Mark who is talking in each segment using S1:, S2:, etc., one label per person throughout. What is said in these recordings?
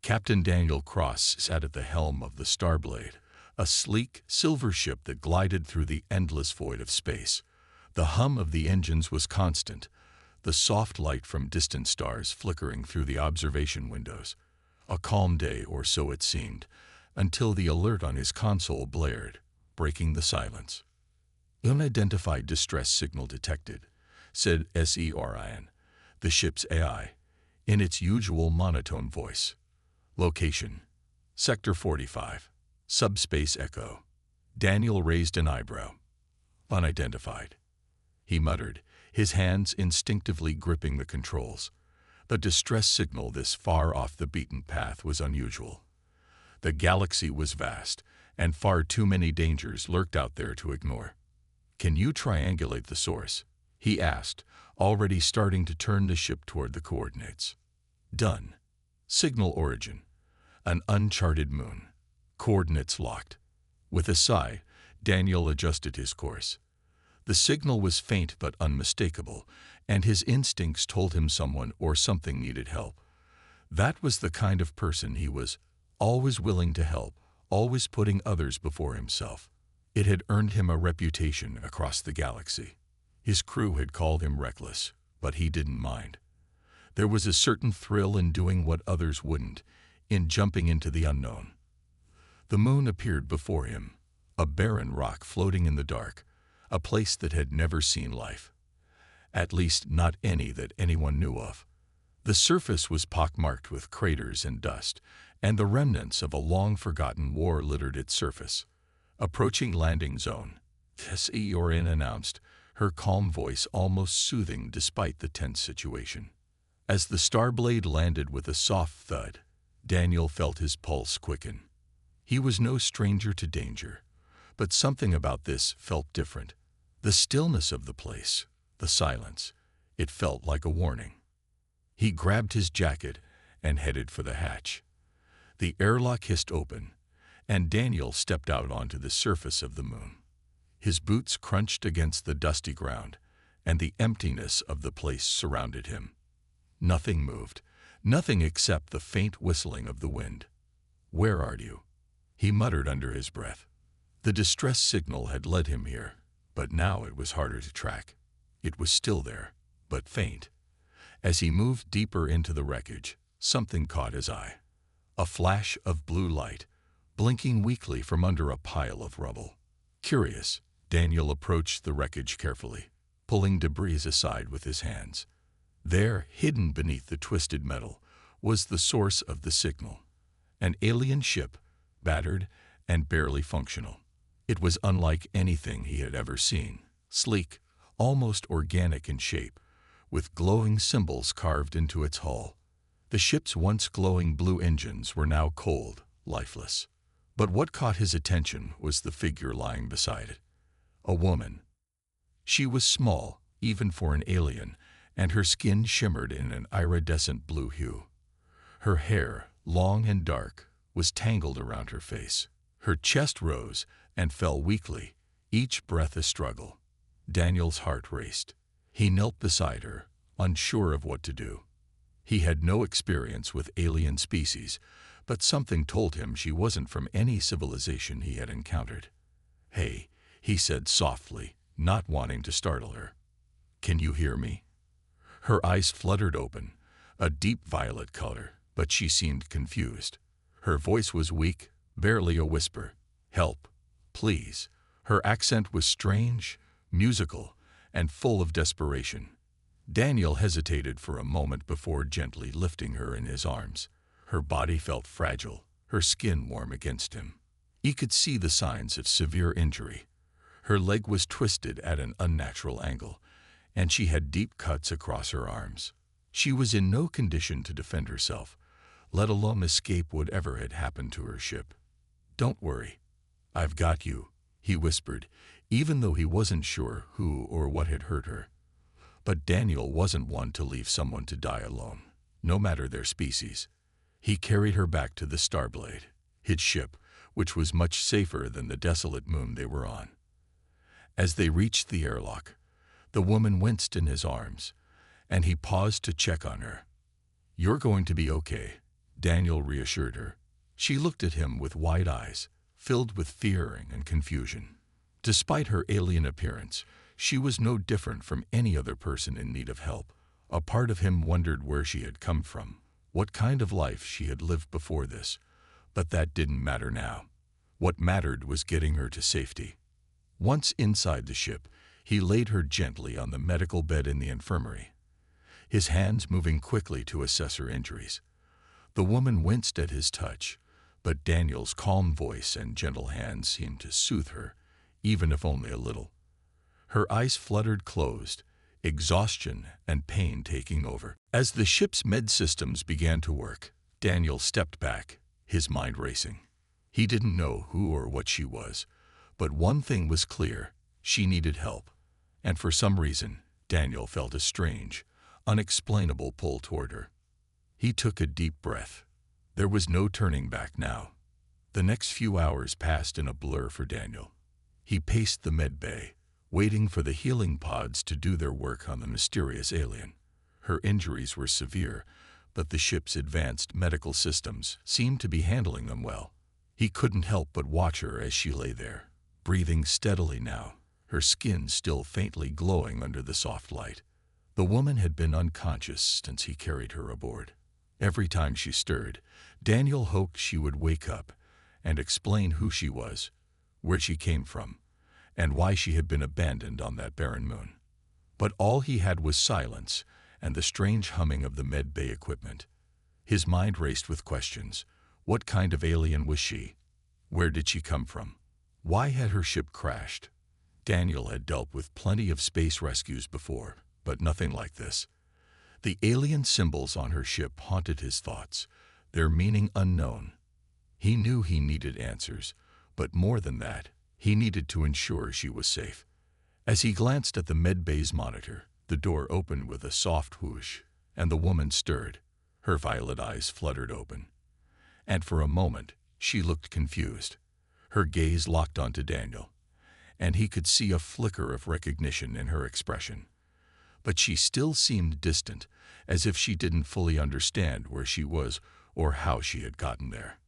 S1: Captain Daniel Cross sat at the helm of the Starblade, a sleek, silver ship that glided through the endless void of space. The hum of the engines was constant, the soft light from distant stars flickering through the observation windows. A calm day, or so it seemed, until the alert on his console blared, breaking the silence. "Unidentified distress signal detected," said Serin, the ship's AI, in its usual monotone voice. "Location: Sector 45, Subspace Echo." Daniel raised an eyebrow. "Unidentified," he muttered, his hands instinctively gripping the controls. A distress signal this far off the beaten path was unusual. The galaxy was vast, and far too many dangers lurked out there to ignore. "Can you triangulate the source?" he asked, already starting to turn the ship toward the coordinates. "Done. Signal origin: an uncharted moon. Coordinates locked." With a sigh, Daniel adjusted his course. The signal was faint but unmistakable, and his instincts told him someone or something needed help. That was the kind of person he was, always willing to help, always putting others before himself. It had earned him a reputation across the galaxy. His crew had called him reckless, but he didn't mind. There was a certain thrill in doing what others wouldn't, in jumping into the unknown. The moon appeared before him, a barren rock floating in the dark, a place that had never seen life. At least not any that anyone knew of. The surface was pockmarked with craters and dust, and the remnants of a long-forgotten war littered its surface. "Approaching landing zone," Serin announced, her calm voice almost soothing despite the tense situation. As the Starblade landed with a soft thud, Daniel felt his pulse quicken. He was no stranger to danger, but something about this felt different. The stillness of the place, the silence, it felt like a warning. He grabbed his jacket and headed for the hatch. The airlock hissed open, and Daniel stepped out onto the surface of the moon. His boots crunched against the dusty ground, and the emptiness of the place surrounded him. Nothing moved, nothing except the faint whistling of the wind. "Where are you?" he muttered under his breath. The distress signal had led him here, but now it was harder to track. It was still there, but faint. As he moved deeper into the wreckage, something caught his eye. A flash of blue light, blinking weakly from under a pile of rubble. Curious, Daniel approached the wreckage carefully, pulling debris aside with his hands. There, hidden beneath the twisted metal, was the source of the signal. An alien ship, battered and barely functional. It was unlike anything he had ever seen. Sleek, almost organic in shape, with glowing symbols carved into its hull. The ship's once glowing blue engines were now cold, lifeless. But what caught his attention was the figure lying beside it. A woman. She was small, even for an alien, and her skin shimmered in an iridescent blue hue. Her hair, long and dark, was tangled around her face. Her chest rose and fell weakly, each breath a struggle. Daniel's heart raced. He knelt beside her, unsure of what to do. He had no experience with alien species, but something told him she wasn't from any civilization he had encountered. "Hey," he said softly, not wanting to startle her. "Can you hear me?" Her eyes fluttered open, a deep violet color, but she seemed confused. Her voice was weak, barely a whisper. "Help, please." Her accent was strange, musical, and full of desperation. Daniel hesitated for a moment before gently lifting her in his arms. Her body felt fragile, her skin warm against him. He could see the signs of severe injury. Her leg was twisted at an unnatural angle, and she had deep cuts across her arms. She was in no condition to defend herself, let alone escape whatever had happened to her ship. "Don't worry. I've got you," he whispered, even though he wasn't sure who or what had hurt her. But Daniel wasn't one to leave someone to die alone, no matter their species. He carried her back to the Starblade, his ship, which was much safer than the desolate moon they were on. As they reached the airlock, the woman winced in his arms, and he paused to check on her. "You're going to be okay," Daniel reassured her. She looked at him with wide eyes, filled with fear and confusion. Despite her alien appearance, she was no different from any other person in need of help. A part of him wondered where she had come from, what kind of life she had lived before this. But that didn't matter now. What mattered was getting her to safety. Once inside the ship, he laid her gently on the medical bed in the infirmary, his hands moving quickly to assess her injuries. The woman winced at his touch, but Daniel's calm voice and gentle hands seemed to soothe her, even if only a little. Her eyes fluttered closed, exhaustion and pain taking over. As the ship's med systems began to work, Daniel stepped back, his mind racing. He didn't know who or what she was, but one thing was clear: she needed help. And for some reason, Daniel felt a strange, unexplainable pull toward her. He took a deep breath. There was no turning back now. The next few hours passed in a blur for Daniel. He paced the med bay, waiting for the healing pods to do their work on the mysterious alien. Her injuries were severe, but the ship's advanced medical systems seemed to be handling them well. He couldn't help but watch her as she lay there, breathing steadily now, her skin still faintly glowing under the soft light. The woman had been unconscious since he carried her aboard. Every time she stirred, Daniel hoped she would wake up and explain who she was, where she came from, and why she had been abandoned on that barren moon. But all he had was silence and the strange humming of the med bay equipment. His mind raced with questions. What kind of alien was she? Where did she come from? Why had her ship crashed? Daniel had dealt with plenty of space rescues before, but nothing like this. The alien symbols on her ship haunted his thoughts, their meaning unknown. He knew he needed answers, but more than that, he needed to ensure she was safe. As he glanced at the medbay's monitor, the door opened with a soft whoosh, and the woman stirred. Her violet eyes fluttered open. And for a moment, she looked confused. Her gaze locked onto Daniel, and he could see a flicker of recognition in her expression. But she still seemed distant, as if she didn't fully understand where she was or how she had gotten there.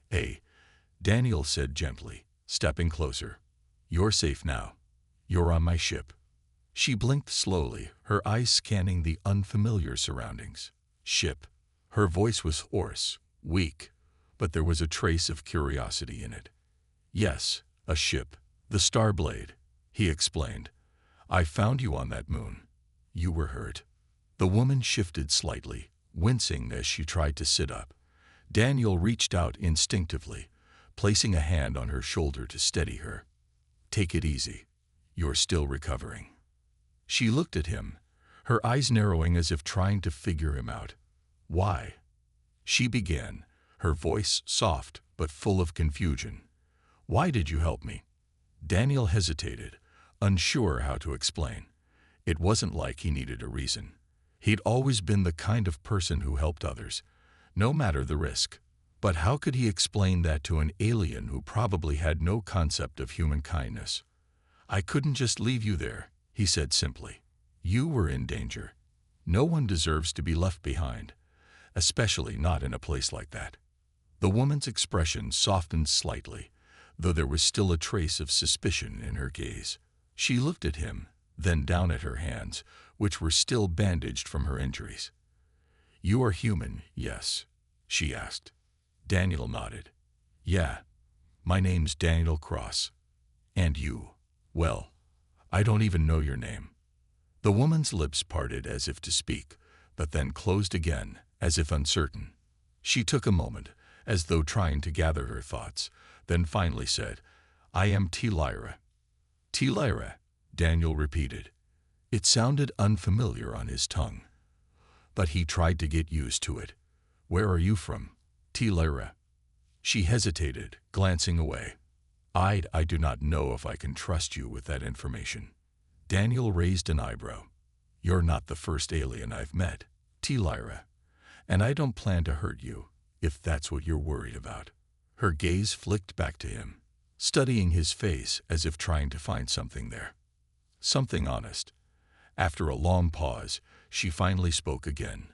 S1: "Hey," Daniel said gently, stepping closer. "You're safe now. You're on my ship." She blinked slowly, her eyes scanning the unfamiliar surroundings. Ship. Her voice was hoarse, weak, but there was a trace of curiosity in it. "Yes, a ship. The Starblade," he explained. "I found you on that moon. You were hurt." The woman shifted slightly, wincing as she tried to sit up. Daniel reached out instinctively, placing a hand on her shoulder to steady her. "Take it easy. You're still recovering." She looked at him, her eyes narrowing as if trying to figure him out. "Why?" she began, her voice soft but full of confusion. "Why did you help me?" Daniel hesitated, unsure how to explain. It wasn't like he needed a reason. He'd always been the kind of person who helped others, no matter the risk. But how could he explain that to an alien who probably had no concept of human kindness? "I couldn't just leave you there," he said simply. "You were in danger. No one deserves to be left behind, especially not in a place like that." The woman's expression softened slightly, though there was still a trace of suspicion in her gaze. She looked at him, then down at her hands, which were still bandaged from her injuries. "You are human, yes?" she asked. Daniel nodded. "Yeah, my name's Daniel Cross. And you? Well, I don't even know your name." The woman's lips parted as if to speak, but then closed again, as if uncertain. She took a moment, as though trying to gather her thoughts, then finally said, "I am T-Lyra." "T-Lyra," Daniel repeated. It sounded unfamiliar on his tongue, but he tried to get used to it. "Where are you from, T-Lyra?" She hesitated, glancing away. I do not know if I can trust you with that information." Daniel raised an eyebrow. "You're not the first alien I've met, T-Lyra, and I don't plan to hurt you, if that's what you're worried about." Her gaze flicked back to him, studying his face as if trying to find something there. Something honest. After a long pause, she finally spoke again.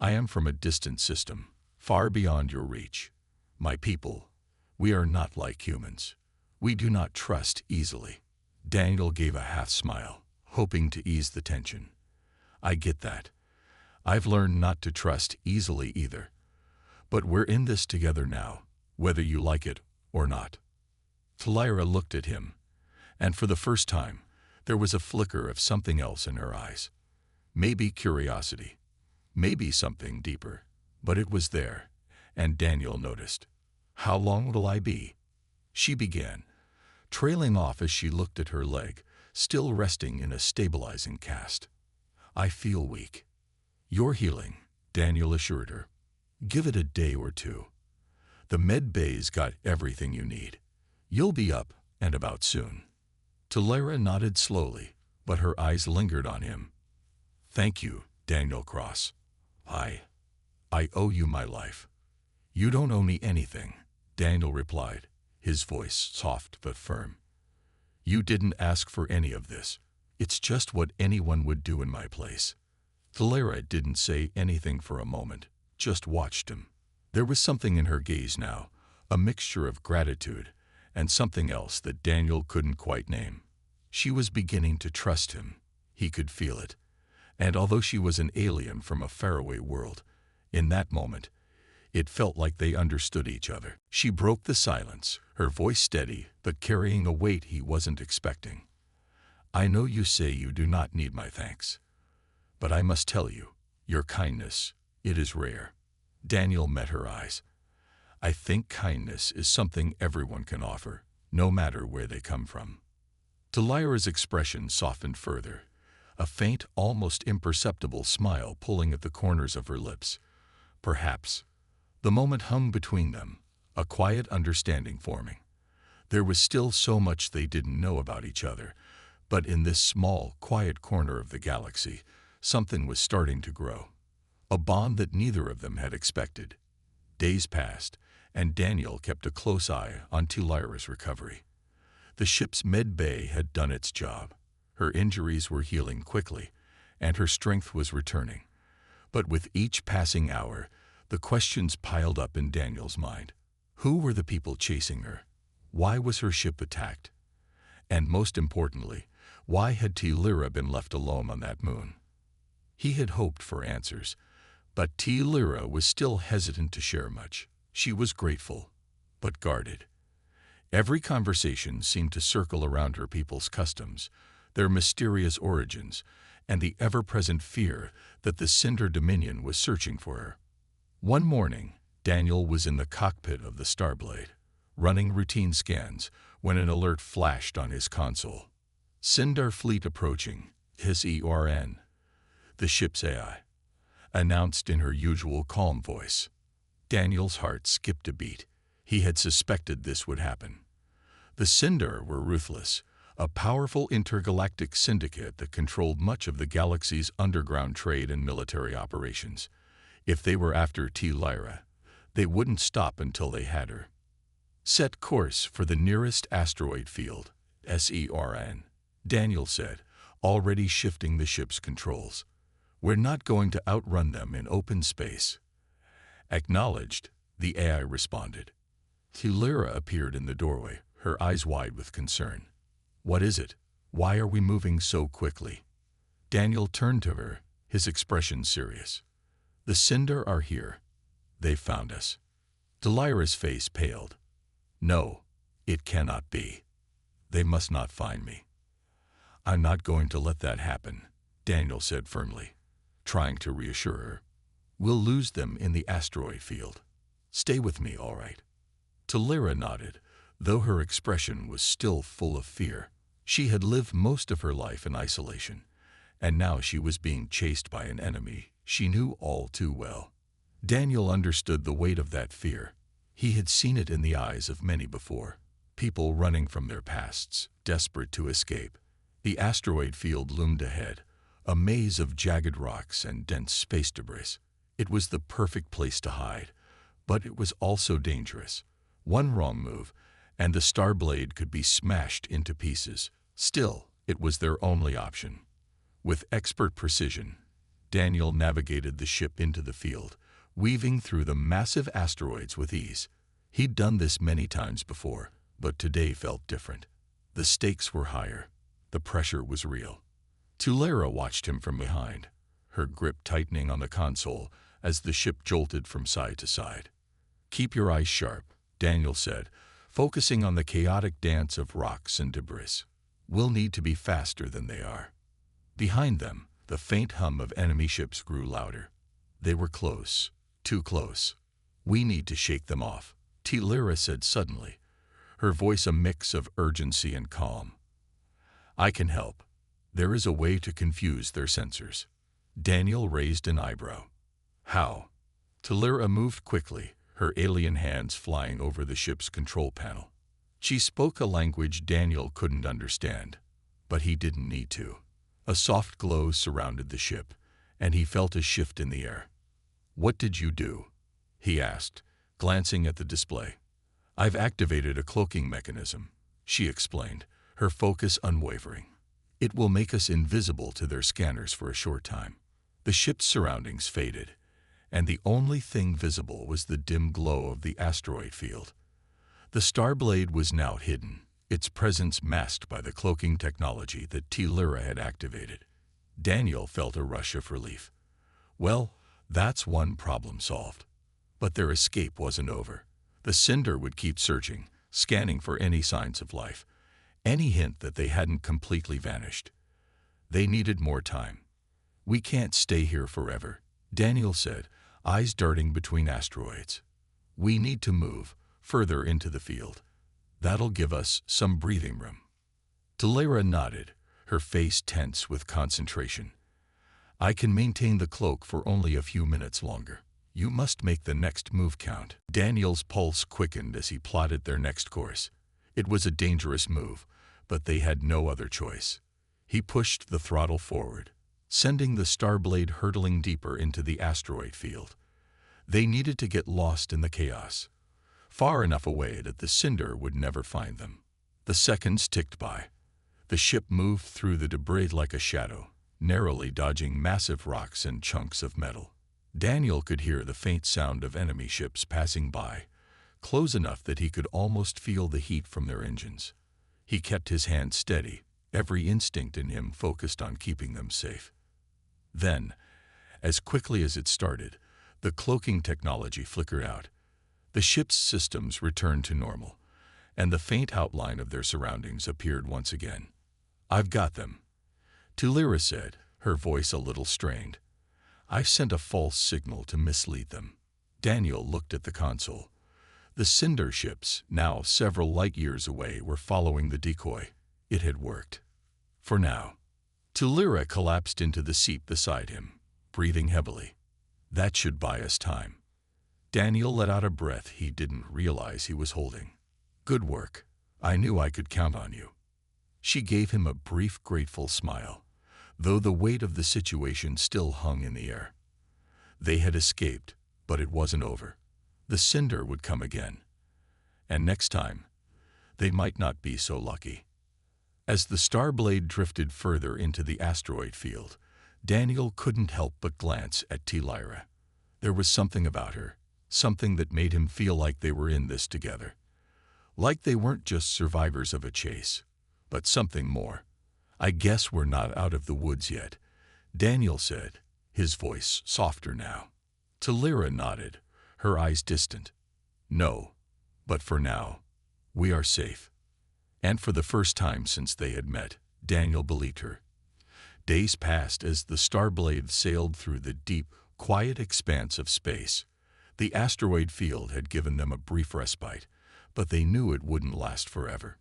S1: "I am from a distant system, far beyond your reach. My people, we are not like humans. We do not trust easily." Daniel gave a half smile, hoping to ease the tension. "I get that. I've learned not to trust easily either. But we're in this together now, whether you like it or not." Lyra looked at him, and for the first time, there was a flicker of something else in her eyes. Maybe curiosity, maybe something deeper, but it was there, and Daniel noticed. "How long will I be?" she began, trailing off as she looked at her leg, still resting in a stabilizing cast. "I feel weak." "You're healing," Daniel assured her. "Give it a day or two. The med bay's got everything you need. You'll be up and about soon." Lyra nodded slowly, but her eyes lingered on him. "Thank you, Daniel Cross. I owe you my life." "You don't owe me anything," Daniel replied, his voice soft but firm. "You didn't ask for any of this. It's just what anyone would do in my place." Lyra didn't say anything for a moment, just watched him. There was something in her gaze now, a mixture of gratitude and something else that Daniel couldn't quite name. She was beginning to trust him. He could feel it. And although she was an alien from a faraway world, in that moment, it felt like they understood each other. She broke the silence, her voice steady but carrying a weight he wasn't expecting. "I know you say you do not need my thanks. But I must tell you, your kindness, it is rare." Daniel met her eyes. "I think kindness is something everyone can offer, no matter where they come from." Lyra's expression softened further, a faint, almost imperceptible smile pulling at the corners of her lips. Perhaps. The moment hung between them, a quiet understanding forming. There was still so much they didn't know about each other, but in this small, quiet corner of the galaxy, something was starting to grow. A bond that neither of them had expected. Days passed, and Daniel kept a close eye on Lyra's recovery. The ship's med bay had done its job. Her injuries were healing quickly, and her strength was returning. But with each passing hour, the questions piled up in Daniel's mind. Who were the people chasing her? Why was her ship attacked? And most importantly, why had Lyra been left alone on that moon? He had hoped for answers, but Lyra was still hesitant to share much. She was grateful, but guarded. Every conversation seemed to circle around her people's customs, their mysterious origins, and the ever-present fear that the Cinder Dominion was searching for her. One morning, Daniel was in the cockpit of the Starblade, running routine scans, when an alert flashed on his console. "Cinder fleet approaching, HFY, the ship's AI," announced in her usual calm voice. Daniel's heart skipped a beat. He had suspected this would happen. The Cinder were ruthless, a powerful intergalactic syndicate that controlled much of the galaxy's underground trade and military operations. If they were after Lyra, they wouldn't stop until they had her. "Set course for the nearest asteroid field, SERN," Daniel said, already shifting the ship's controls. "We're not going to outrun them in open space." "Acknowledged," the AI responded. Lyra appeared in the doorway, her eyes wide with concern. "What is it? Why are we moving so quickly?" Daniel turned to her, his expression serious. "The Cinder are here. They found us." Lyra's face paled. "No, it cannot be. They must not find me." "I'm not going to let that happen," Daniel said firmly, trying to reassure her. "We'll lose them in the asteroid field. Stay with me, all right?" Lyra nodded, though her expression was still full of fear. She had lived most of her life in isolation, and now she was being chased by an enemy she knew all too well. Daniel understood the weight of that fear. He had seen it in the eyes of many before. People running from their pasts, desperate to escape. The asteroid field loomed ahead, a maze of jagged rocks and dense space debris. It was the perfect place to hide, but it was also dangerous. One wrong move, and the Starblade could be smashed into pieces. Still, it was their only option. With expert precision, Daniel navigated the ship into the field, weaving through the massive asteroids with ease. He'd done this many times before, but today felt different. The stakes were higher. The pressure was real. Tulera watched him from behind, her grip tightening on the console as the ship jolted from side to side. "Keep your eyes sharp," Daniel said, focusing on the chaotic dance of rocks and debris. "We'll need to be faster than they are." Behind them, the faint hum of enemy ships grew louder. They were close, too close. "We need to shake them off," Tulera said suddenly, her voice a mix of urgency and calm. "I can help. There is a way to confuse their sensors." Daniel raised an eyebrow. "How?" Tulera moved quickly, her alien hands flying over the ship's control panel. She spoke a language Daniel couldn't understand, but he didn't need to. A soft glow surrounded the ship, and he felt a shift in the air. "What did you do?" he asked, glancing at the display. "I've activated a cloaking mechanism," she explained, her focus unwavering. "It will make us invisible to their scanners for a short time." The ship's surroundings faded, and the only thing visible was the dim glow of the asteroid field. The Starblade was now hidden, its presence masked by the cloaking technology that Tulera had activated. Daniel felt a rush of relief. Well, that's one problem solved. But their escape wasn't over. The Cinder would keep searching, scanning for any signs of life, any hint that they hadn't completely vanished. They needed more time. "We can't stay here forever," Daniel said, eyes darting between asteroids. "We need to move further into the field. That'll give us some breathing room." Tulera nodded, her face tense with concentration. "I can maintain the cloak for only a few minutes longer. You must make the next move count." Daniel's pulse quickened as he plotted their next course. It was a dangerous move, but they had no other choice. He pushed the throttle forward, sending the Starblade hurtling deeper into the asteroid field. They needed to get lost in the chaos, far enough away that the Cinder would never find them. The seconds ticked by. The ship moved through the debris like a shadow, narrowly dodging massive rocks and chunks of metal. Daniel could hear the faint sound of enemy ships passing by, close enough that he could almost feel the heat from their engines. He kept his hand steady, every instinct in him focused on keeping them safe. Then, as quickly as it started, the cloaking technology flickered out. The ship's systems returned to normal, and the faint outline of their surroundings appeared once again. "I've got them," Tulera said, her voice a little strained. "I've sent a false signal to mislead them." Daniel looked at the console. The Cinder ships, now several light years away, were following the decoy. It had worked. For now. Tulera collapsed into the seat beside him, breathing heavily. "That should buy us time." Daniel let out a breath he didn't realize he was holding. "Good work. I knew I could count on you." She gave him a brief, grateful smile, though the weight of the situation still hung in the air. They had escaped, but it wasn't over. The Cinder would come again. And next time, they might not be so lucky. As the Starblade drifted further into the asteroid field, Daniel couldn't help but glance at Tulera. There was something about her, something that made him feel like they were in this together. Like they weren't just survivors of a chase, but something more. "I guess we're not out of the woods yet," Daniel said, his voice softer now. Tulera nodded, her eyes distant. "No, but for now, we are safe." And for the first time since they had met, Daniel believed her. Days passed as the Starblade sailed through the deep, quiet expanse of space. The asteroid field had given them a brief respite, but they knew it wouldn't last forever.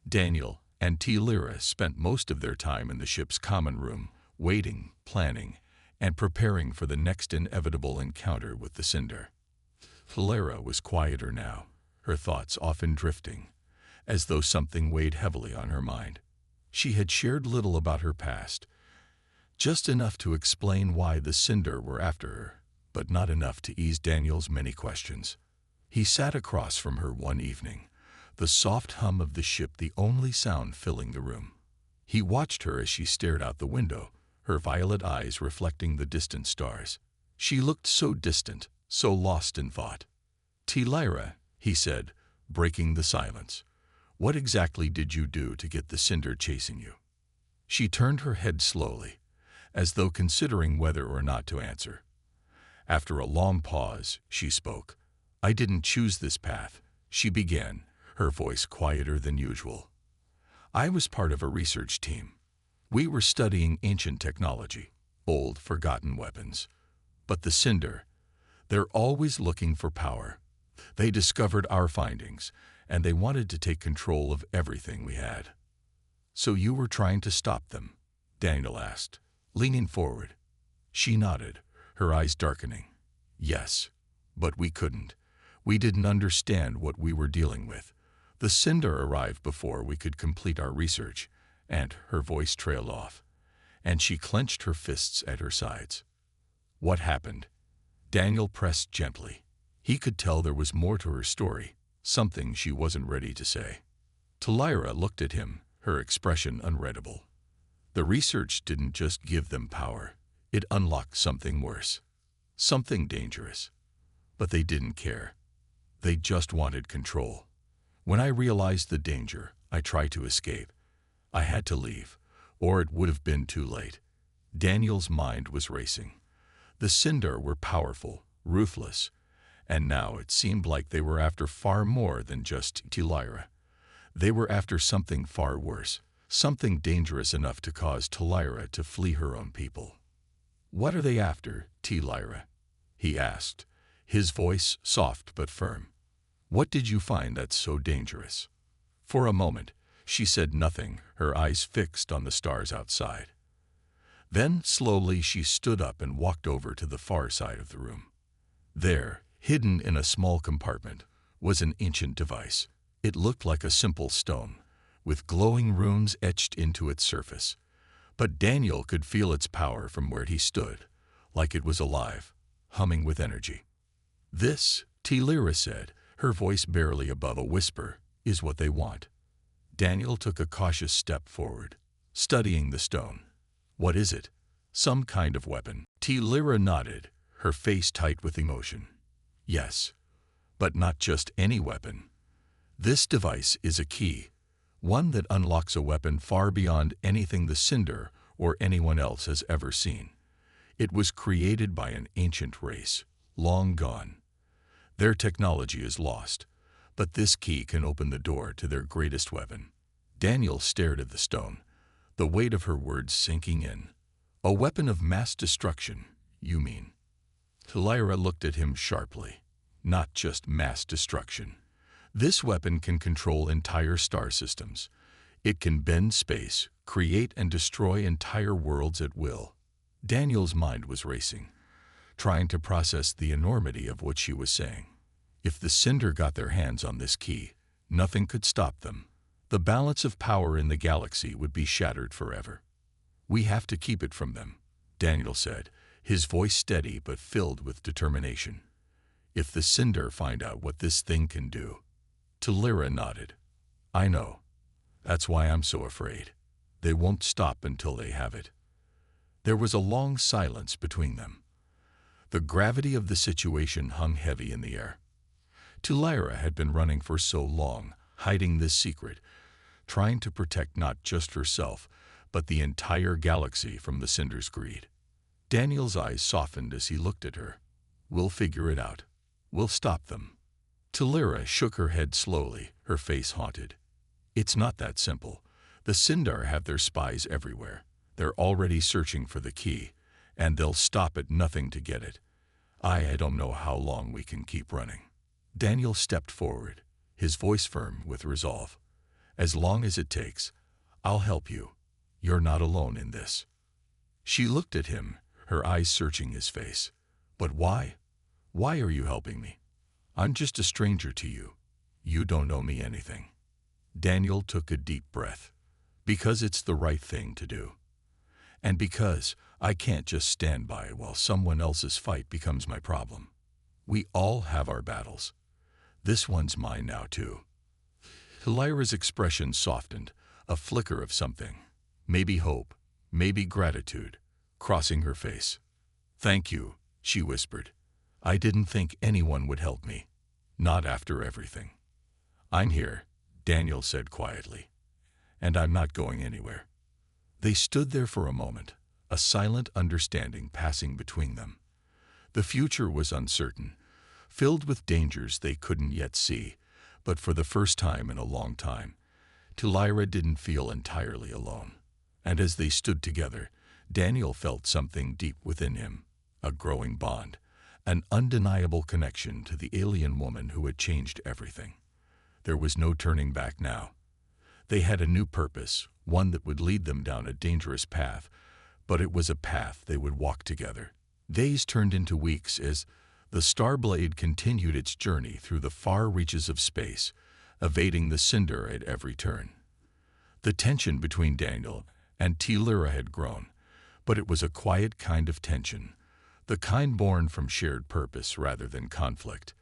S1: Daniel and Tulera spent most of their time in the ship's common room, waiting, planning, and preparing for the next inevitable encounter with the Cinder. Tulera was quieter now, her thoughts often drifting, as though something weighed heavily on her mind. She had shared little about her past, just enough to explain why the Cinder were after her, but not enough to ease Daniel's many questions. He sat across from her one evening, the soft hum of the ship the only sound filling the room. He watched her as she stared out the window, her violet eyes reflecting the distant stars. She looked so distant, so lost in thought. "Lyra," he said, breaking the silence, "what exactly did you do to get the cinder chasing you?" She turned her head slowly, as though considering whether or not to answer. After a long pause, she spoke. "I didn't choose this path," she began, her voice quieter than usual. "I was part of a research team. We were studying ancient technology, old, forgotten weapons. But the cinder, they're always looking for power. They discovered our findings, and they wanted to take control of everything we had." "So you were trying to stop them?" Daniel asked, leaning forward. She nodded, her eyes darkening. "Yes, but we couldn't. We didn't understand what we were dealing with. The cinder arrived before we could complete our research," and her voice trailed off, and she clenched her fists at her sides. "What happened?" Daniel pressed gently. He could tell there was more to her story, something she wasn't ready to say. Lyra looked at him, her expression unreadable. "The research didn't just give them power. It unlocked something worse. Something dangerous. But they didn't care. They just wanted control. When I realized the danger, I tried to escape. I had to leave, or it would have been too late." Daniel's mind was racing. The cinder were powerful, ruthless, and now it seemed like they were after far more than just Lyra. They were after something far worse, something dangerous enough to cause Lyra to flee her own people. "What are they after, Lyra?" he asked, his voice soft but firm. "What did you find that's so dangerous?" For a moment, she said nothing, her eyes fixed on the stars outside. Then, slowly, she stood up and walked over to the far side of the room. There, hidden in a small compartment, was an ancient device. It looked like a simple stone, with glowing runes etched into its surface. But Daniel could feel its power from where he stood, like it was alive, humming with energy. "This," Lyra said, her voice barely above a whisper, "is what they want." Daniel took a cautious step forward, studying the stone. "What is it?" "Some kind of weapon." Lyra nodded, her face tight with emotion. "Yes, but not just any weapon. This device is a key, one that unlocks a weapon far beyond anything the cinder or anyone else has ever seen. It was created by an ancient race, long gone. Their technology is lost, but this key can open the door to their greatest weapon." Daniel stared at the stone, the weight of her words sinking in. "A weapon of mass destruction, you mean?" Lyra looked at him sharply. "Not just mass destruction. This weapon can control entire star systems. It can bend space, create and destroy entire worlds at will." Daniel's mind was racing, trying to process the enormity of what she was saying. If the cinder got their hands on this key, nothing could stop them. The balance of power in the galaxy would be shattered forever. "We have to keep it from them," Daniel said, his voice steady but filled with determination. "If the cinder find out what this thing can do." Lyra nodded. "I know. That's why I'm so afraid. They won't stop until they have it." There was a long silence between them. The gravity of the situation hung heavy in the air. Lyra had been running for so long, hiding this secret, trying to protect not just herself, but the entire galaxy from the cinder's greed. Daniel's eyes softened as he looked at her. "We'll figure it out. We'll stop them." Lyra shook her head slowly, her face haunted. "It's not that simple. The cinder have their spies everywhere. They're already searching for the key, and they'll stop at nothing to get it. I don't know how long we can keep running." Daniel stepped forward, his voice firm with resolve. "As long as it takes, I'll help you. You're not alone in this." She looked at him, her eyes searching his face. "But why? Why are you helping me? I'm just a stranger to you. You don't owe me anything." Daniel took a deep breath. "Because it's the right thing to do. And because I can't just stand by while someone else's fight becomes my problem. We all have our battles. This one's mine now, too." Lyra's expression softened, a flicker of something, maybe hope, maybe gratitude, crossing her face. "Thank you," she whispered. I didn't think anyone would help me. Not after everything. I'm here, Daniel said quietly, and I'm not going anywhere. They stood there for a moment, a silent understanding passing between them. The future was uncertain, filled with dangers they couldn't yet see, but for the first time in a long time, Lyra didn't feel entirely alone. And as they stood together, Daniel felt something deep within him, a growing bond, an undeniable connection to the alien woman who had changed everything. There was no turning back now. They had a new purpose, one that would lead them down a dangerous path, but it was a path they would walk together. Days turned into weeks as the Starblade continued its journey through the far reaches of space, evading the Cinder at every turn. The tension between Daniel and Lyra had grown, but it was a quiet kind of tension, the kind born from shared purpose rather than conflict.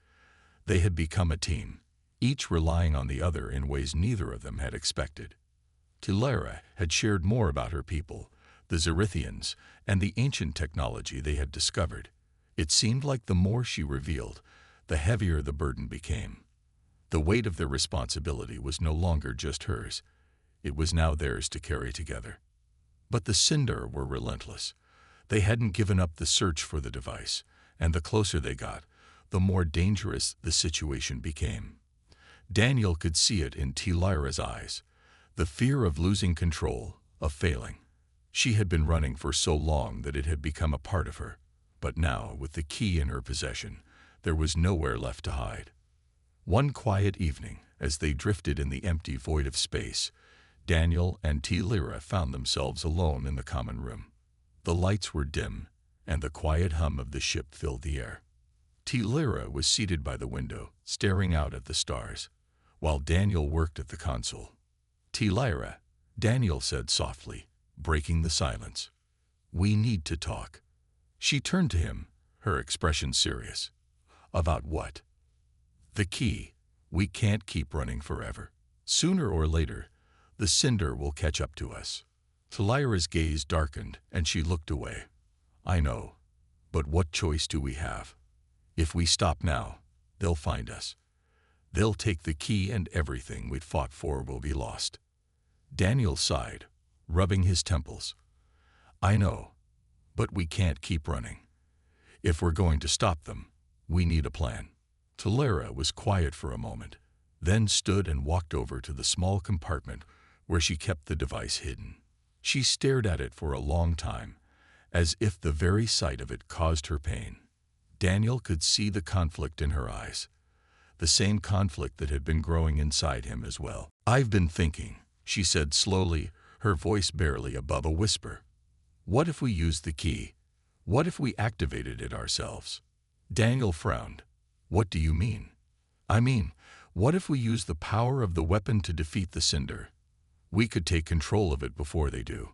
S1: They had become a team, each relying on the other in ways neither of them had expected. Lyra had shared more about her people, the Zerithians, and the ancient technology they had discovered. It seemed like the more she revealed, the heavier the burden became. The weight of their responsibility was no longer just hers. It was now theirs to carry together. But the Cinder were relentless. They hadn't given up the search for the device, and the closer they got, the more dangerous the situation became. Daniel could see it in Lyra's eyes, the fear of losing control, of failing. She had been running for so long that it had become a part of her, but now, with the key in her possession, there was nowhere left to hide. One quiet evening, as they drifted in the empty void of space, Daniel and Lyra found themselves alone in the common room. The lights were dim, and the quiet hum of the ship filled the air. Lyra was seated by the window, staring out at the stars, while Daniel worked at the console. Lyra, Daniel said softly, breaking the silence. We need to talk. She turned to him, her expression serious. About what? The key. We can't keep running forever. Sooner or later, the Cinder will catch up to us. Lyra's gaze darkened, and she looked away. I know, but what choice do we have? If we stop now, they'll find us. They'll take the key and everything we'd fought for will be lost. Daniel sighed, rubbing his temples. I know, but we can't keep running. If we're going to stop them, we need a plan. Lyra was quiet for a moment, then stood and walked over to the small compartment where she kept the device hidden. She stared at it for a long time, as if the very sight of it caused her pain. Daniel could see the conflict in her eyes, the same conflict that had been growing inside him as well. I've been thinking, she said slowly, her voice barely above a whisper. What if we used the key? What if we activated it ourselves? Daniel frowned. What do you mean? I mean, what if we use the power of the weapon to defeat the Cinder? We could take control of it before they do.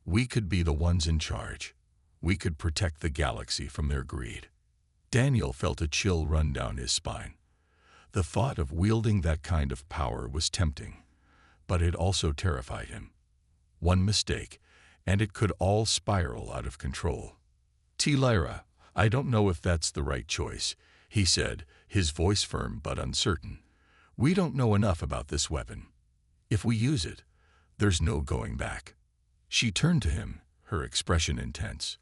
S1: We could be the ones in charge. We could protect the galaxy from their greed. Daniel felt a chill run down his spine. The thought of wielding that kind of power was tempting, but it also terrified him. One mistake, and it could all spiral out of control. Lyra, I don't know if that's the right choice, he said, his voice firm but uncertain. We don't know enough about this weapon. If we use it, there's no going back. She turned to him, her expression intense.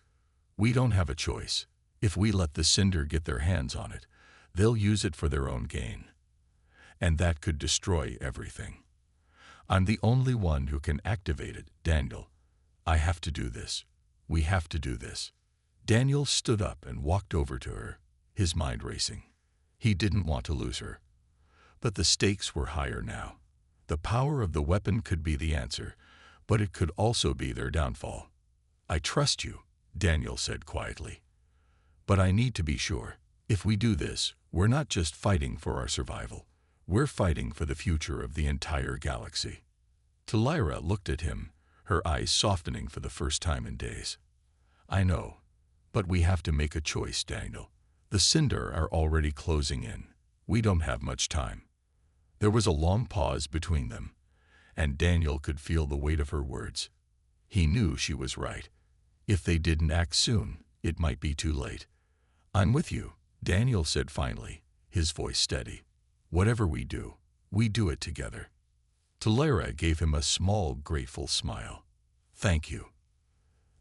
S1: We don't have a choice. If we let the Cinder get their hands on it, they'll use it for their own gain. And that could destroy everything. I'm the only one who can activate it, Daniel. I have to do this. We have to do this. Daniel stood up and walked over to her, his mind racing. He didn't want to lose her. But the stakes were higher now. The power of the weapon could be the answer, but it could also be their downfall. I trust you, Daniel said quietly. But I need to be sure. If we do this, we're not just fighting for our survival. We're fighting for the future of the entire galaxy. Lyra looked at him, her eyes softening for the first time in days. I know, but we have to make a choice, Daniel. The Cinder are already closing in. We don't have much time. There was a long pause between them, and Daniel could feel the weight of her words. He knew she was right. If they didn't act soon, it might be too late. I'm with you, Daniel said finally, his voice steady. Whatever we do it together. Talera gave him a small, grateful smile. Thank you.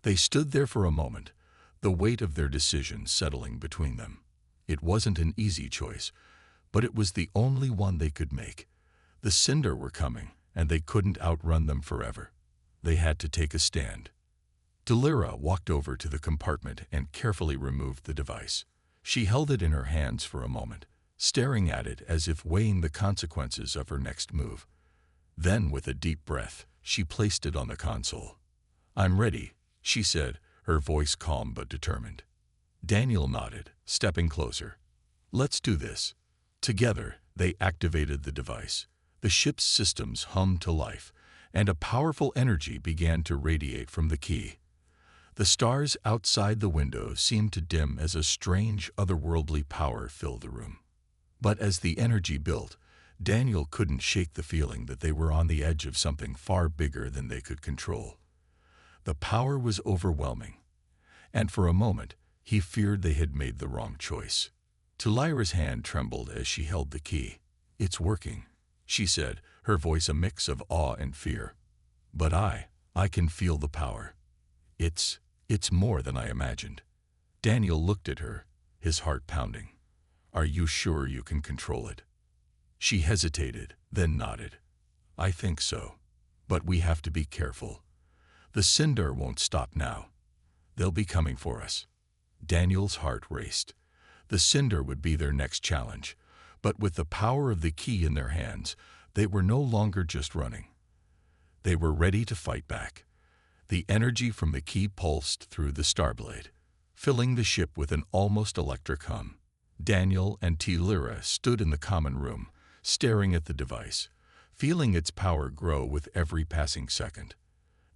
S1: They stood there for a moment, the weight of their decision settling between them. It wasn't an easy choice, but it was the only one they could make. The Cinder were coming, and they couldn't outrun them forever. They had to take a stand. Talera walked over to the compartment and carefully removed the device. She held it in her hands for a moment, staring at it as if weighing the consequences of her next move. Then, with a deep breath, she placed it on the console. I'm ready, she said, her voice calm but determined. Daniel nodded, stepping closer. Let's do this. Together, they activated the device. The ship's systems hummed to life, and a powerful energy began to radiate from the key. The stars outside the window seemed to dim as a strange, otherworldly power filled the room. But as the energy built, Daniel couldn't shake the feeling that they were on the edge of something far bigger than they could control. The power was overwhelming, and for a moment, he feared they had made the wrong choice. Talera's hand trembled as she held the key. It's working, she said, her voice a mix of awe and fear. But I can feel the power. It's more than I imagined. Daniel looked at her, his heart pounding. Are you sure you can control it? She hesitated, then nodded. I think so. But we have to be careful. The Cinder won't stop now. They'll be coming for us. Daniel's heart raced. The Cinder would be their next challenge, but with the power of the key in their hands, they were no longer just running. They were ready to fight back. The energy from the key pulsed through the starblade, filling the ship with an almost electric hum. Daniel and Talera stood in the common room, staring at the device, feeling its power grow with every passing second.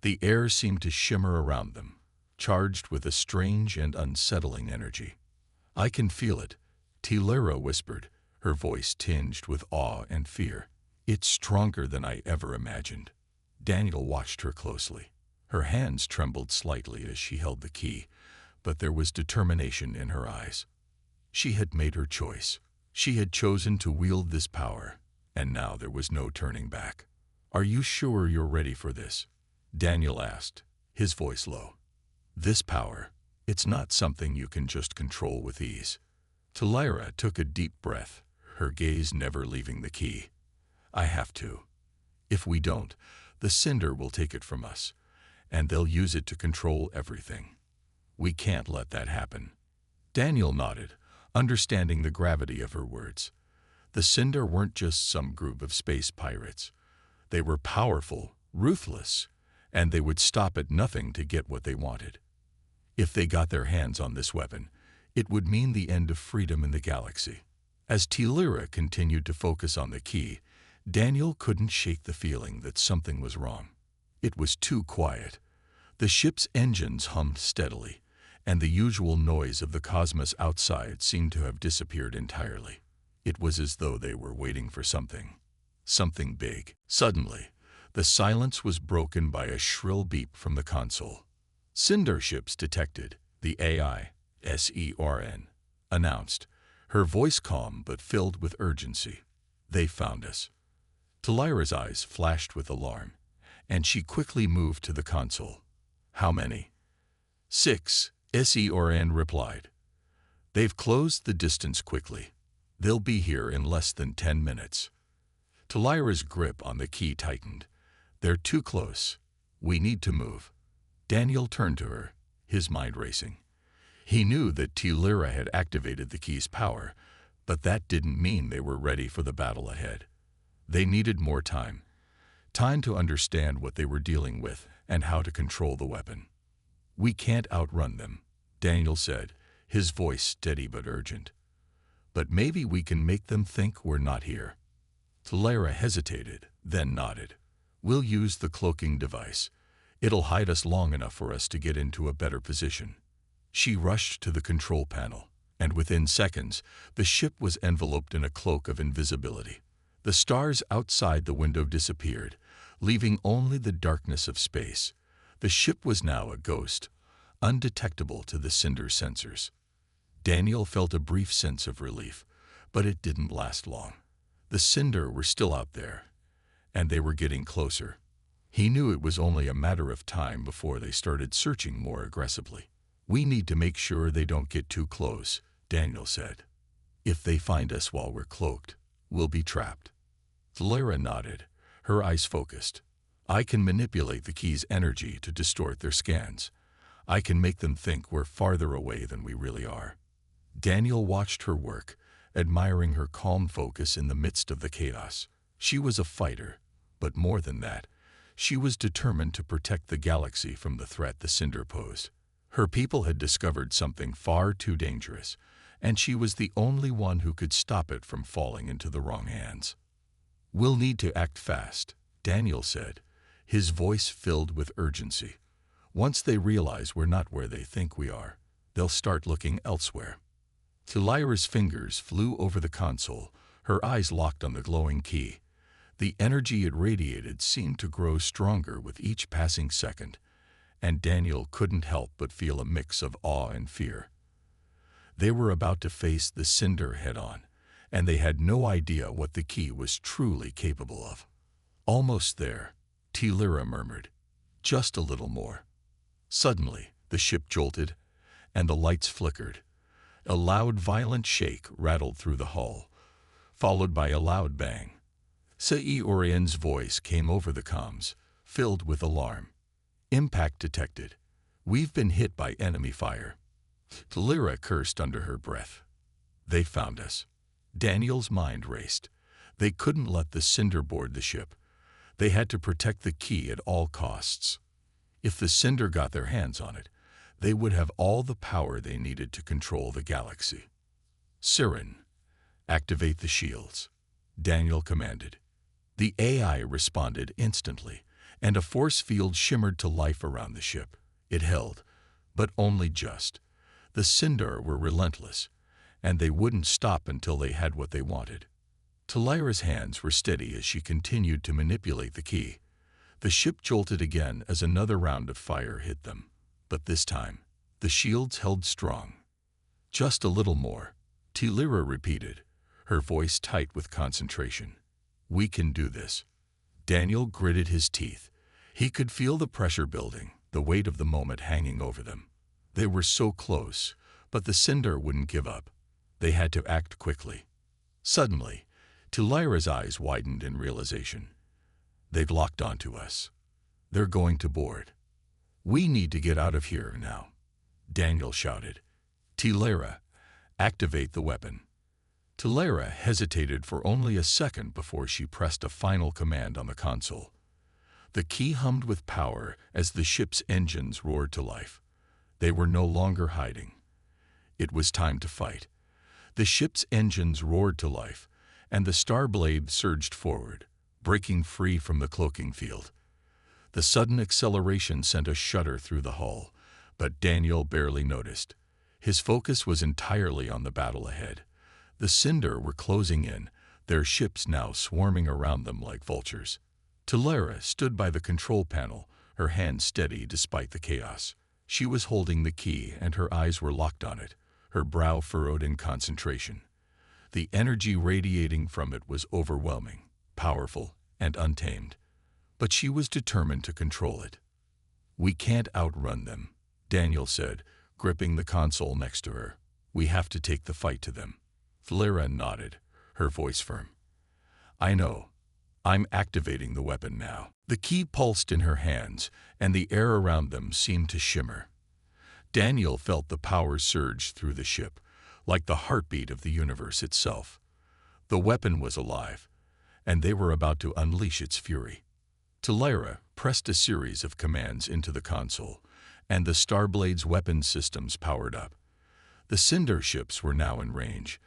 S1: The air seemed to shimmer around them, charged with a strange and unsettling energy. I can feel it, Talera whispered, her voice tinged with awe and fear. It's stronger than I ever imagined. Daniel watched her closely. Her hands trembled slightly as she held the key, but there was determination in her eyes. She had made her choice. She had chosen to wield this power, and now there was no turning back. Are you sure you're ready for this? Daniel asked, his voice low. This power, it's not something you can just control with ease. Talera took a deep breath, her gaze never leaving the key. I have to. If we don't, the Cinder will take it from us, and they'll use it to control everything. We can't let that happen. Daniel nodded, understanding the gravity of her words. The Cinder weren't just some group of space pirates. They were powerful, ruthless, and they would stop at nothing to get what they wanted. If they got their hands on this weapon, it would mean the end of freedom in the galaxy. As Talera continued to focus on the key, Daniel couldn't shake the feeling that something was wrong. It was too quiet. The ship's engines hummed steadily, and the usual noise of the cosmos outside seemed to have disappeared entirely. It was as though they were waiting for something big. Suddenly, the silence was broken by a shrill beep from the console. Cinder ships detected, the AI, SERN, announced, her voice calm but filled with urgency. They found us. Talera's eyes flashed with alarm, and she quickly moved to the console. How many? 6, SERN replied. They've closed the distance quickly. They'll be here in less than 10 minutes. Talera's grip on the key tightened. They're too close. We need to move. Daniel turned to her, his mind racing. He knew that Talera had activated the key's power, but that didn't mean they were ready for the battle ahead. They needed more time. Time to understand what they were dealing with and how to control the weapon. We can't outrun them, Daniel said, his voice steady but urgent. But maybe we can make them think we're not here. Talera hesitated, then nodded. We'll use the cloaking device. It'll hide us long enough for us to get into a better position. She rushed to the control panel, and within seconds, the ship was enveloped in a cloak of invisibility. The stars outside the window disappeared, leaving only the darkness of space. The ship was now a ghost, undetectable to the Cinder sensors. Daniel felt a brief sense of relief, but it didn't last long. The Cinder were still out there, and they were getting closer. He knew it was only a matter of time before they started searching more aggressively. "We need to make sure they don't get too close," Daniel said. "If they find us while we're cloaked, we'll be trapped." Lara nodded, her eyes focused. "I can manipulate the key's energy to distort their scans. I can make them think we're farther away than we really are." Daniel watched her work, admiring her calm focus in the midst of the chaos. She was a fighter, but more than that, she was determined to protect the galaxy from the threat the Cinder posed. Her people had discovered something far too dangerous, and she was the only one who could stop it from falling into the wrong hands. "We'll need to act fast," Daniel said, his voice filled with urgency. "Once they realize we're not where they think we are, they'll start looking elsewhere." Lyra's fingers flew over the console, her eyes locked on the glowing key. The energy it radiated seemed to grow stronger with each passing second, and Daniel couldn't help but feel a mix of awe and fear. They were about to face the Cinder head-on, and they had no idea what the key was truly capable of. "Almost there," Lyra murmured. "Just a little more." Suddenly, the ship jolted, and the lights flickered. A loud, violent shake rattled through the hull, followed by a loud bang. Orien's voice came over the comms, filled with alarm. "Impact detected. We've been hit by enemy fire." Lyra cursed under her breath. "They found us." Daniel's mind raced. They couldn't let the Cinder board the ship. They had to protect the key at all costs. If the Cinder got their hands on it, they would have all the power they needed to control the galaxy. "Siren, activate the shields," Daniel commanded. The AI responded instantly, and a force field shimmered to life around the ship. It held, but only just. The Cinder were relentless, and they wouldn't stop until they had what they wanted. Lyra's hands were steady as she continued to manipulate the key. The ship jolted again as another round of fire hit them, but this time, the shields held strong. "Just a little more," Lyra repeated, her voice tight with concentration. "We can do this." Daniel gritted his teeth. He could feel the pressure building, the weight of the moment hanging over them. They were so close, but the Cinder wouldn't give up. They had to act quickly. Suddenly, Lyra's eyes widened in realization. "They've locked onto us. They're going to board. We need to get out of here now," Daniel shouted. "Lyra, activate the weapon." Lyra hesitated for only a second before she pressed a final command on the console. The key hummed with power as the ship's engines roared to life. They were no longer hiding. It was time to fight. The ship's engines roared to life, and the Starblade surged forward, breaking free from the cloaking field. The sudden acceleration sent a shudder through the hull, but Daniel barely noticed. His focus was entirely on the battle ahead. The Cinder were closing in, their ships now swarming around them like vultures. Lyra stood by the control panel, her hands steady despite the chaos. She was holding the key, and her eyes were locked on it, her brow furrowed in concentration. The energy radiating from it was overwhelming, powerful, and untamed. But she was determined to control it. "We can't outrun them," Daniel said, gripping the console next to her. "We have to take the fight to them." Lyra nodded, her voice firm. "I know. I'm activating the weapon now." The key pulsed in her hands, and the air around them seemed to shimmer. Daniel felt the power surge through the ship, like the heartbeat of the universe itself. The weapon was alive, and they were about to unleash its fury. Lyra pressed a series of commands into the console, and the Starblade's weapon systems powered up. The Cinder ships were now in range,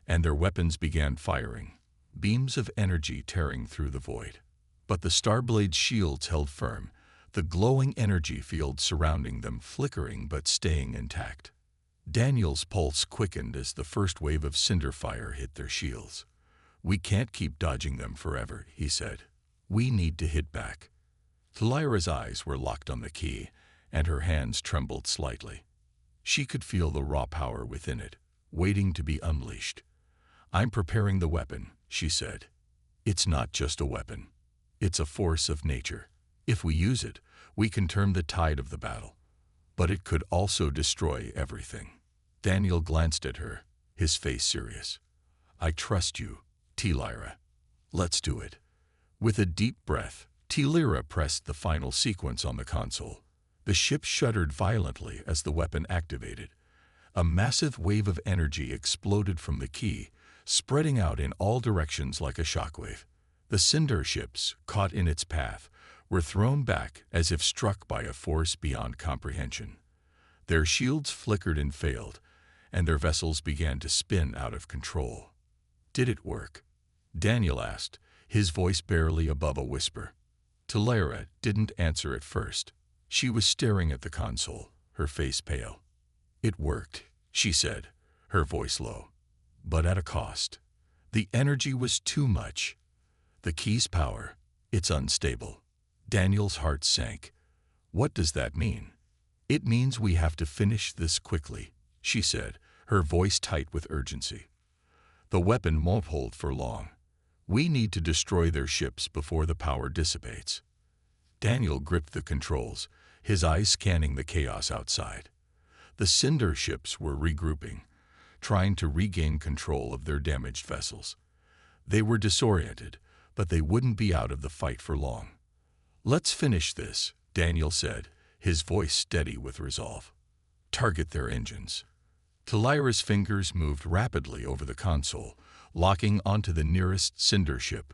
S1: and their weapons began firing, beams of energy tearing through the void. But the Starblade's shields held firm, the glowing energy field surrounding them flickering but staying intact. Daniel's pulse quickened as the first wave of Cinder fire hit their shields. "We can't keep dodging them forever," he said. "We need to hit back." Lyra's eyes were locked on the key, and her hands trembled slightly. She could feel the raw power within it, waiting to be unleashed. "I'm preparing the weapon," she said. "It's not just a weapon. It's a force of nature. If we use it, we can turn the tide of the battle. But it could also destroy everything." Daniel glanced at her, his face serious. "I trust you, T-Lyra. Let's do it." With a deep breath, T-Lyra pressed the final sequence on the console. The ship shuddered violently as the weapon activated. A massive wave of energy exploded from the key, spreading out in all directions like a shockwave. The cinder ships, caught in its path, were thrown back as if struck by a force beyond comprehension. Their shields flickered and failed, and their vessels began to spin out of control. "Did it work?" Daniel asked, his voice barely above a whisper. T-Lyra didn't answer at first. She was staring at the console, her face pale. "It worked," she said, her voice low. "But at a cost. The energy was too much. The key's power, it's unstable." Daniel's heart sank. "What does that mean?" "It means we have to finish this quickly," she said, her voice tight with urgency. "The weapon won't hold for long. We need to destroy their ships before the power dissipates." Daniel gripped the controls, his eyes scanning the chaos outside. The cinder ships were regrouping, trying to regain control of their damaged vessels. They were disoriented, but they wouldn't be out of the fight for long. "Let's finish this," Daniel said, his voice steady with resolve. "Target their engines." T-Lyra's fingers moved rapidly over the console, locking onto the nearest cinder ship.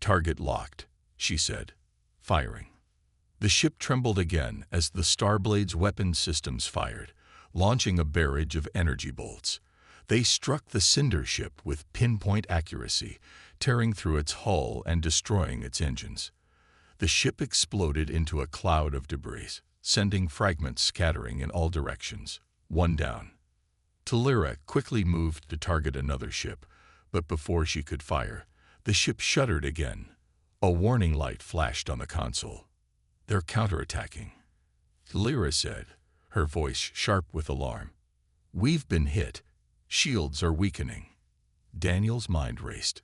S1: "Target locked," she said, firing. The ship trembled again as the Starblade's weapon systems fired, launching a barrage of energy bolts. They struck the cinder ship with pinpoint accuracy, tearing through its hull and destroying its engines. The ship exploded into a cloud of debris, sending fragments scattering in all directions. One down. T-Lyra quickly moved to target another ship, but before she could fire, the ship shuddered again. A warning light flashed on the console. "They're counterattacking," T-Lyra said, her voice sharp with alarm. "We've been hit. Shields are weakening." Daniel's mind raced.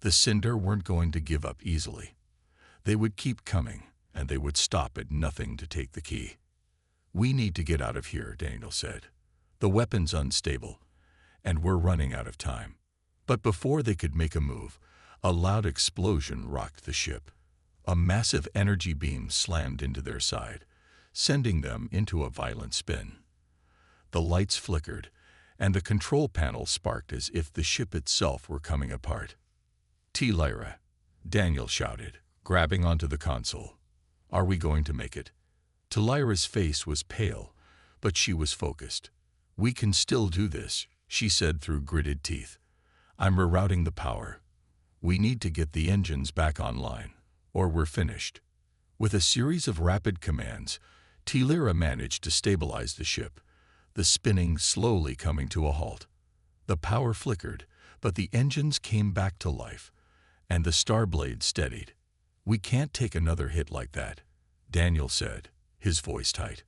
S1: The cinder weren't going to give up easily. They would keep coming, and they would stop at nothing to take the key. "We need to get out of here," Daniel said. "The weapon's unstable, and we're running out of time." But before they could make a move, a loud explosion rocked the ship. A massive energy beam slammed into their side, sending them into a violent spin. The lights flickered, and the control panel sparked as if the ship itself were coming apart. "T-Lyra," Daniel shouted, grabbing onto the console. "Are we going to make it?" T-Lyra's face was pale, but she was focused. "We can still do this," she said through gritted teeth. "I'm rerouting the power. We need to get the engines back online, or we're finished." With a series of rapid commands, T-Lyra managed to stabilize the ship, the spinning slowly coming to a halt. The power flickered, but the engines came back to life, and the Starblade steadied. "We can't take another hit like that," Daniel said, his voice tight.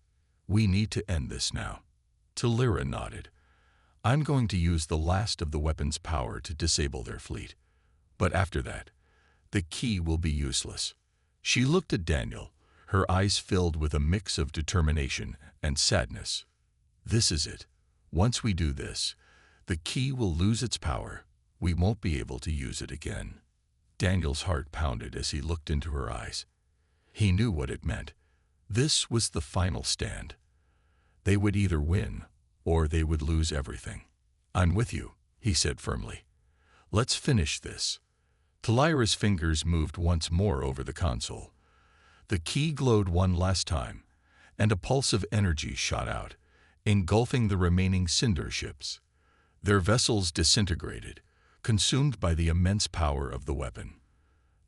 S1: "We need to end this now." T-Lyra nodded. "I'm going to use the last of the weapon's power to disable their fleet. But after that, the key will be useless." She looked at Daniel, her eyes filled with a mix of determination and sadness. "This is it. Once we do this, the key will lose its power. We won't be able to use it again." Daniel's heart pounded as he looked into her eyes. He knew what it meant. This was the final stand. They would either win, or they would lose everything. "I'm with you," he said firmly. "Let's finish this." T-Lyra's fingers moved once more over the console. The key glowed one last time, and a pulse of energy shot out, engulfing the remaining cinder ships. Their vessels disintegrated, consumed by the immense power of the weapon.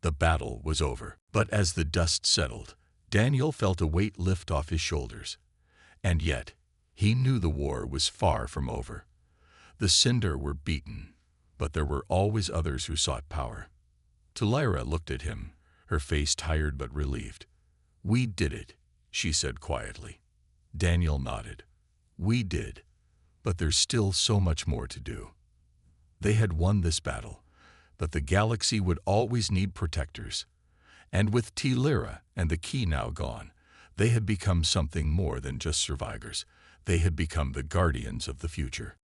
S1: The battle was over, but as the dust settled, Daniel felt a weight lift off his shoulders. And yet, he knew the war was far from over. The cinder were beaten, but there were always others who sought power. T-Lyra looked at him, her face tired but relieved. "We did it," she said quietly. Daniel nodded. "We did. But there's still so much more to do. They had won this battle, but the galaxy would always need protectors. And with T-Lyra and the key now gone, they had become something more than just survivors. They had become the guardians of the future.